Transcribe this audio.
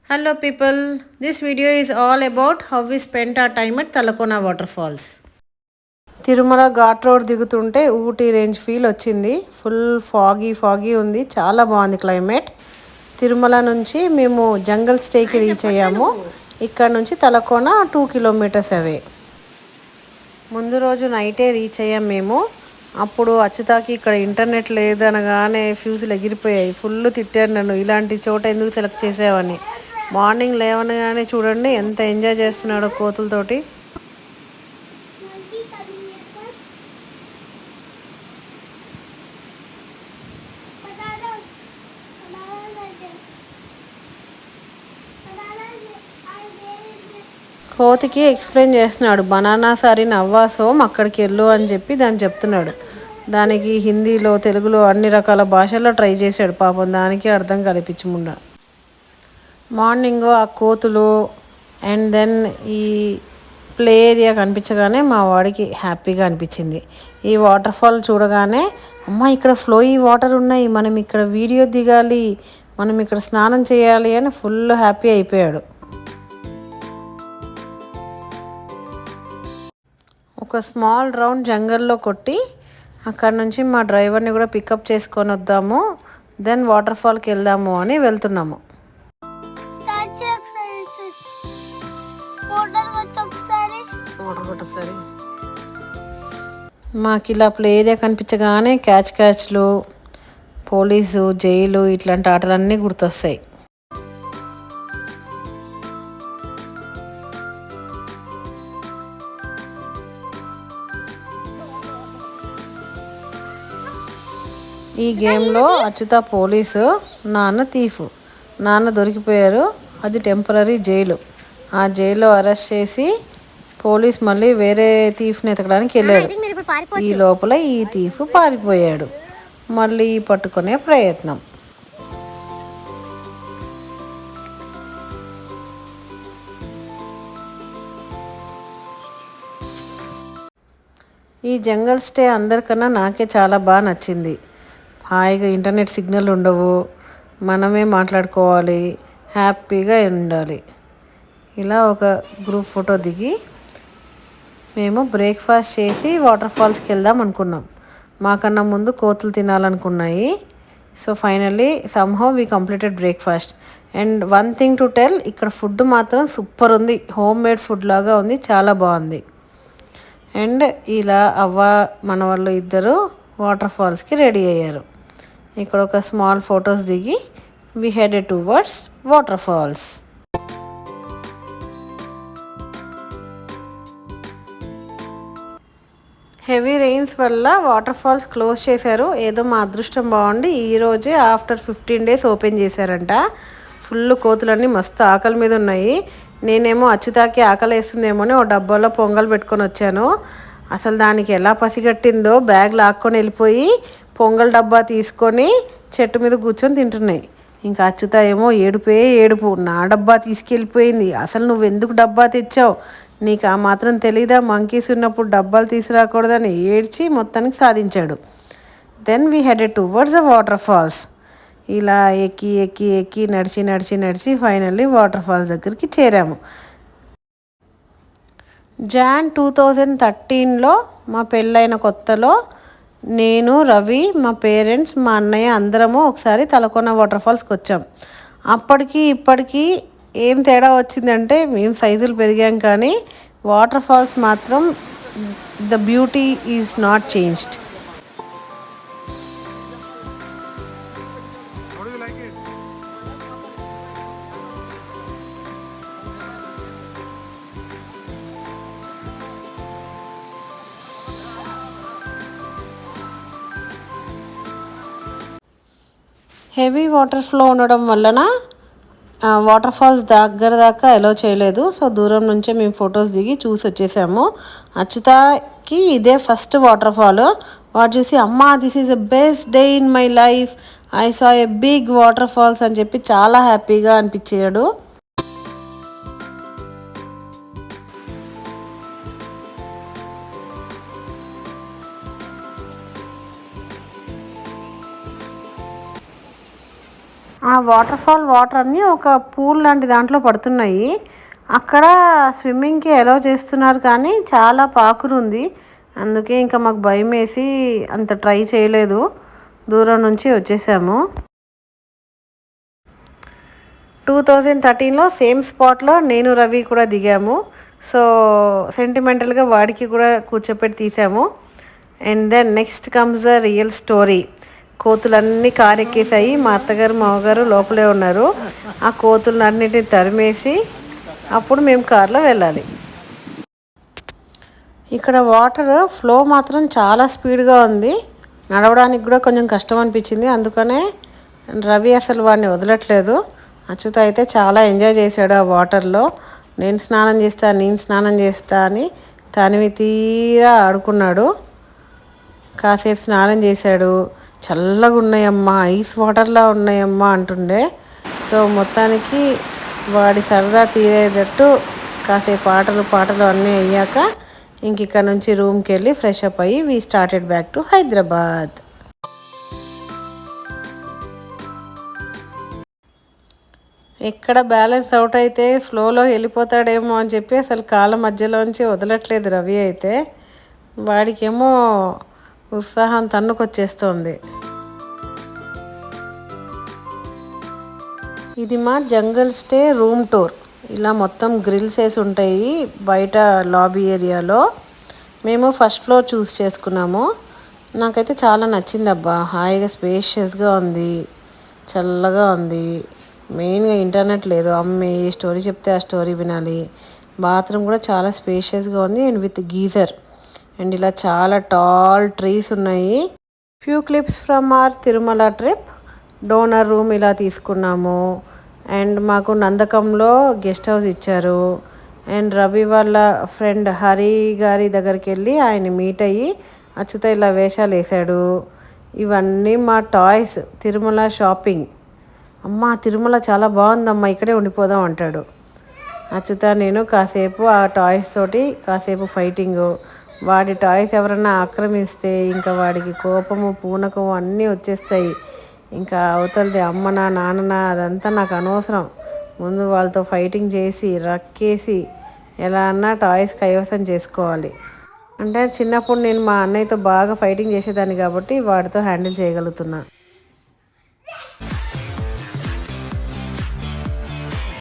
Hello people, this video is all about how we spent our time at Talakona waterfalls. Tirumala ghat road దిగుతుంటే Ooty range feel వచ్చింది. Full foggy ఉంది, చాలా బాగుంది climate. Tirumala నుంచి మేము జంగల్ స్టేకి reach అయ్యాము. ఇక్కడ నుంచి తలకోన 2 కిలోమీటర్స్ అవే. ముందు రోజు నైటే రీచ్ అయ్యాం మేము. అప్పుడు అచ్యుతాకి ఇక్కడ ఇంటర్నెట్ లేదనగానే ఫ్యూజులు ఎగిరిపోయాయి. ఫుల్ తిట్టారు నన్ను, ఇలాంటి చోట ఎందుకు సెలెక్ట్ చేసావని. మార్నింగ్ లేవనగానే చూడండి ఎంత ఎంజాయ్ చేస్తున్నాడో కోతులతోటి. కోతికి ఎక్స్ప్లెయిన్ చేస్తున్నాడు, బనానా సారీ నవ్వాసోమ్ అక్కడికి వెళ్ళు అని చెప్పి దాన్ని చెప్తున్నాడు. దానికి హిందీలో తెలుగులో అన్ని రకాల భాషల్లో ట్రై చేశాడు. పాపం దానికి అర్థం కల్పించముండ. మార్నింగ్ ఆ కోతులు అండ్ దెన్ ఈ ప్లే ఏరియా కనిపించగానే మా వాడికి హ్యాపీగా అనిపించింది. ఈ వాటర్ ఫాల్ చూడగానే అమ్మ ఇక్కడ ఫ్లోయి వాటర్ ఉన్నాయి, మనం ఇక్కడ వీడియో దిగాలి, మనం ఇక్కడ స్నానం చేయాలి అని ఫుల్ హ్యాపీ అయిపోయాడు. ఒక స్మాల్ రౌండ్ జంగల్లో కొట్టి అక్కడ నుంచి మా డ్రైవర్ని కూడా పికప్ చేసుకొని వద్దాము, దెన్ వాటర్ ఫాల్కి వెళ్దాము అని వెళ్తున్నాము. మాకు ఇలా ప్లే ఏరియా కనిపించగానే క్యాచ్లు, పోలీసు, జైలు ఇట్లాంటి ఆటలన్నీ గుర్తొస్తాయి. ఈ గేమ్లో అచ్యుత పోలీసు, నాన్న థీఫ్. నాన్న దొరికిపోయారు, అది టెంపరీ జైలు. ఆ జైల్లో అరెస్ట్ చేసి పోలీస్ మళ్ళీ వేరే థీఫ్ని ఎతకడానికి వెళ్ళాడు. ఈ లోపల ఈ థీఫ్ పారిపోయాడు. మళ్ళీ పట్టుకునే ప్రయత్నం. ఈ జంగల్ స్టే అందరికన్నా నాకే చాలా బాగా నచ్చింది. హాయిగా ఇంటర్నెట్ సిగ్నల్ ఉండవు, మనమే మాట్లాడుకోవాలి, హ్యాపీగా ఉండాలి. ఇలా ఒక గ్రూప్ ఫోటో దిగి మేము బ్రేక్ఫాస్ట్ చేసి వాటర్ ఫాల్స్కి వెళ్దాం అనుకున్నాం. మాకన్నా ముందు కోతులు తినాలనుకున్నాయి. So finally somehow we completed breakfast. And one thing to tell, ఇక్కడ ఫుడ్ మాత్రం సూపర్ ఉంది, హోమ్ మేడ్ ఫుడ్ లాగా ఉంది, చాలా బాగుంది. అండ్ ఇలా మన వాళ్ళు ఇద్దరు వాటర్ ఫాల్స్కి రెడీ అయ్యారు. ఇక్కడ ఒక స్మాల్ ఫొటోస్ దిగి we headed towards water falls. Heavy rains వల్ల వాటర్ ఫాల్స్ క్లోజ్ చేశారు. ఏదో మా అదృష్టం బాగుండి ఈరోజే ఆఫ్టర్ 15 days ఓపెన్ చేశారంట. ఫుల్ కోతులన్నీ మస్తు ఆకలి మీద ఉన్నాయి. నేనేమో అచ్యుతాకి ఆకలి వేస్తుందేమో ఓ డబ్బాలో పొంగల్ పెట్టుకొని వచ్చాను. అసలు దానికి ఎలా పసిగట్టిందో బ్యాగ్ లాక్కొని వెళ్ళిపోయి పొంగల్ డబ్బా తీసుకొని చెట్టు మీద కూర్చొని తింటున్నాయి. ఇంకా అచ్యుత ఏమో ఏడుపు, నా డబ్బా తీసుకెళ్ళిపోయింది, అసలు నువ్వు ఎందుకు డబ్బా తెచ్చావు, నీకు ఆ మాత్రం తెలీదా, మంకీస్ ఉన్నప్పుడు డబ్బాలు తీసుకురాకూడదని ఏడ్చి మొత్తానికి సాధించాడు. Then we headed towards the waterfalls. ఇలా ఎక్కి నడిచి ఫైనల్లీ వాటర్ ఫాల్స్ దగ్గరికి చేరాము. జాన్ 2013లో మా పెళ్ళైన కొత్తలో నేను, రవి, మా పేరెంట్స్, మా అన్నయ్య అందరము ఒకసారి తలకోన వాటర్ ఫాల్స్కి వచ్చాం. అప్పటికి ఇప్పటికీ ఏం తేడా వచ్చిందంటే మేము సైజులు పెరిగాం కానీ వాటర్ ఫాల్స్ మాత్రం the beauty is not changed. Heavy water flow ఉండడం వలన వాటర్ ఫాల్స్ దగ్గర దాకా అలో చేయలేదు. సో దూరం నుంచే మేము ఫొటోస్ దిగి చూసి వచ్చేసాము. అచ్యుతకి ఇదే ఫస్ట్ వాటర్ ఫాల్. వాడు చూసి అమ్మా this is the best day in my life, I saw a big waterfalls అని చెప్పి చాలా హ్యాపీగా అనిపించాడు. ఆ ఆ వాటర్ ఫాల్ వాటర్ అన్నీ ఒక పూల్ లాంటి దాంట్లో పడుతున్నాయి. అక్కడ స్విమ్మింగ్కి అలౌ చేస్తున్నారు కానీ చాలా పాకురు ఉంది. అందుకే ఇంకా మాకు భయం వేసి అంత ట్రై చేయలేదు, దూరం నుంచి వచ్చేసాము. 2013లో సేమ్ స్పాట్లో నేను రవి కూడా దిగాము. సో సెంటిమెంటల్గా వాడికి కూడా కూర్చోపెట్టి తీసాము. And then next comes the real story. కోతులన్నీ కారెక్కేసాయి. మా అత్తగారు మామగారు లోపలే ఉన్నారు. ఆ కోతులన్నిటిని తరిమేసి అప్పుడు మేము కార్లో వెళ్ళాలి. ఇక్కడ వాటర్ ఫ్లో మాత్రం చాలా స్పీడ్గా ఉంది. నడవడానికి కూడా కొంచెం కష్టం అనిపించింది. అందుకనే రవి అసలు వాడిని వదలట్లేదు. అచ్యుత అయితే చాలా ఎంజాయ్ చేశాడు ఆ వాటర్లో. నేను స్నానం చేస్తా అని తనివి తీరా ఆడుకున్నాడు. కాసేపు స్నానం చేశాడు. చల్లగా ఉన్నాయమ్మా, ఐస్ వాటర్లా ఉన్నాయమ్మా అంటుండే. సో మొత్తానికి వాడి సరదా తీరేటట్టు కాసేపు పాటలు అన్నీ అయ్యాక ఇంక ఇక్కడ నుంచి రూమ్కి వెళ్ళి ఫ్రెష్ అప్ అయ్యి we started back to Hyderabad. ఎక్కడ బ్యాలెన్స్ అవుట్ అయితే ఫ్లోలో వెళ్ళిపోతాడేమో అని చెప్పి అసలు కాళ్ళ మధ్యలోంచి వదలట్లేదు రవి అయితే. వాడికేమో ఉత్సాహం తన్నుకొచ్చేస్తోంది. ఇది మా జంగల్ స్టే రూమ్ టూర్. ఇలా మొత్తం గ్రిల్స్ వేసి ఉంటాయి బయట లాబీ ఏరియాలో. మేము ఫస్ట్ ఫ్లోర్ చూస్ చేసుకున్నాము. నాకైతే చాలా నచ్చింది అబ్బా. హాయిగా స్పేషియస్గా ఉంది, చల్లగా ఉంది. మెయిన్గా ఇంటర్నెట్ లేదు. అమ్మే ఏ స్టోరీ చెప్తే ఆ స్టోరీ వినాలి. బాత్రూమ్ కూడా చాలా స్పేషియస్గా ఉంది అండ్ విత్ గీజర్. అండ్ ఇలా చాలా టాల్ ట్రీస్ ఉన్నాయి. Few clips from our Tirumala trip. Donor room ఇలా తీసుకున్నాము. అండ్ మాకు నందకంలో గెస్ట్ హౌస్ ఇచ్చారు. అండ్ రవి వాళ్ళ ఫ్రెండ్ హరి గారి దగ్గరికి వెళ్ళి ఆయన మీట్ అయ్యి అచ్యుత ఇలా వేషాలు వేసాడు. ఇవన్నీ మా టాయ్స్. తిరుమల షాపింగ్. అమ్మ తిరుమల చాలా బాగుందమ్మా, ఇక్కడే ఉండిపోదాం అంటాడు. అచ్యుత నేను కాసేపు ఆ టాయ్స్ తోటి కాసేపు ఫైటింగు. వాడి టాయ్స్ ఎవరన్నా ఆక్రమిస్తే ఇంకా వాడికి కోపము పూనకము అన్నీ వచ్చేస్తాయి. ఇంకా అవతలది అమ్మనా నాన్ననా అదంతా నాకు అనవసరం. ముందు వాళ్ళతో ఫైటింగ్ చేసి రక్కేసి ఎలా అన్నా టాయ్స్ కైవసం చేసుకోవాలి. అంటే చిన్నప్పుడు నేను మా అన్నయ్యతో బాగా ఫైటింగ్ చేసేదాన్ని కాబట్టి వాడితో హ్యాండిల్ చేయగలుగుతున్నా.